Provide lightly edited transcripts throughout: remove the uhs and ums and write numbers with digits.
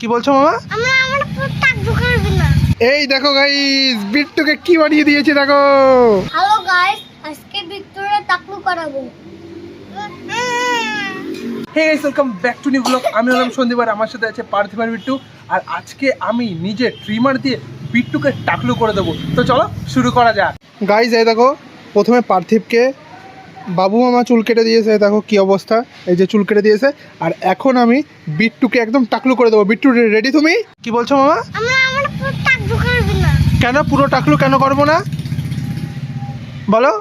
কি বলছো মামা? এই দেখো গাইস, বিট্টুকে কি বানিয়ে দিয়েছে দেখো। হ্যালো গাইস, আজকে বিট্টুরে টাকলু করাবো। Hey guys, welcome back to new blog. আমি হলাম সন্দীপ আর আমার সাথে আছে পার্থিব আর বিট্টু। আর আজকে আমি নিজে ট্রিমার দিয়ে বিট্টুকে টাকলু করে দেবো। তো চলো শুরু করা যাক। গাইস এই দেখো, প্রথমে পার্থিবকে বাবু মামা চুল কেটে দিয়েছে, দেখো কি অবস্থা, এই যে চুল কেটে দিয়েছে। আর এখন আমি বিট্টুকে একদম টাকলু করে দেবো। বিট্টু রেডি তুমি? কি বলছো মামা? আমরা পুরো টাকলু করব না। কেন পুরো টাকলু কেন করবো না বলো?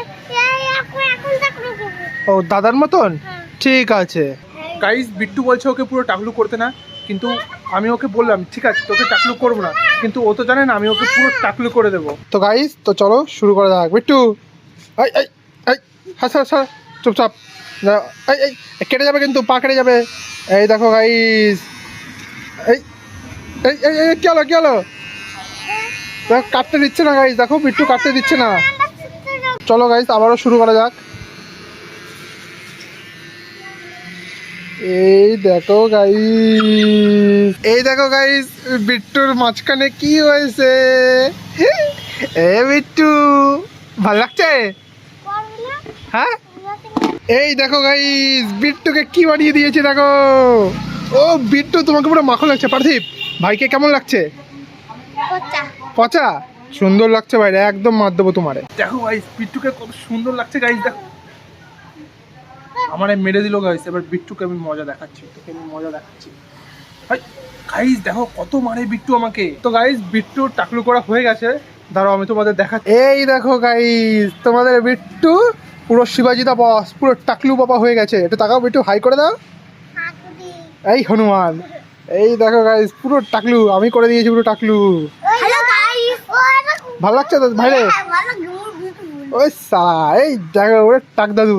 এখন টাকলু করব। ও দাদার মতন? হ্যাঁ। ঠিক আছে। গাইস বিট্টু বলছে ওকে পুরো টাকলু করতে না, কিন্তু আমি ওকে বললাম ঠিক আছে তোকে টাকলু করবো না, কিন্তু ও তো জানে না আমি ওকে পুরো টাকলু করে দেবো। তো গাইস তো চলো শুরু করা যাক। বিট্টু এই এই এই হাসা হাসা, চুপচাপ এই এই কেটে যাবে কিন্তু, পা কেটে যাবে। এই দেখো গাইস, এই এই এই এই কি হলো কি হলো? দেখো কাটতে দিচ্ছে না গাইস, দেখো বিট্টু কাটতে দিচ্ছে না। চলো গাইস আবারও শুরু করা যাক। এই দেখো গাইস, এই দেখো গাইস, বিট্টুর মাঝখানে কি হয়েছে। এ বিট্টু ভাল লাগছে? হ্যাঁ এই দেখো গাইস, বিট্টুকে কি বানিয়ে দিয়েছে দেখো। ও বিট্টু তোমাকে পুরো মাখন লাগছে। পার্থিব ভাইকে কেমন লাগছে? পচা সুন্দর লাগছে ভাই, একদম মার দেবো তোমারে। দেখো গাইস বিট্টুকে কত সুন্দর লাগছে গাইস, দেখো আমারে মেরে দিল গাইস। এবার বিট্টুকে আমি মজা দেখাচ্ছি, তোকে আমি মজা দেখাচ্ছি। গাইস দেখো কত মারে বিট্টু আমাকে। তো গাইস বিট্টু টাকলু করা হয়ে গেছে, দাঁড়াও আমি তোমাদের দেখাচ্ছি। এই দেখো গাইস, তোমাদের বিট্টু পুরো শিবাজি দা বস, পুরো টাকলু বাবা হয়ে গেছে। একটু তাকাও বিট্টু, হাই করে দাও। এই হনুমান, এই দেখো গাইস পুরো টাকলু আমি করে দিয়েছি, পুরো টাকলু। হ্যালো গাইস, ভালো লাগছে তো ভাইরে? ওই সালা, এই দেখো ওরে টাক দাদু।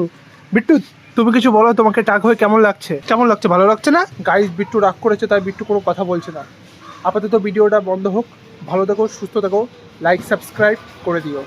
বিট্টু তুমি কিছু বলো, তোমাকে টাক হয়ে কেমন লাগছে? কেমন লাগছে, ভালো লাগছে না? গাইস বিট্টু রাগ করেছে, তাই বিট্টু কোনো কথা বলছে না। আপাতত ভিডিওটা বন্ধ হোক। ভালো থেকো, সুস্থ থেকো, লাইক সাবস্ক্রাইব করে দিও।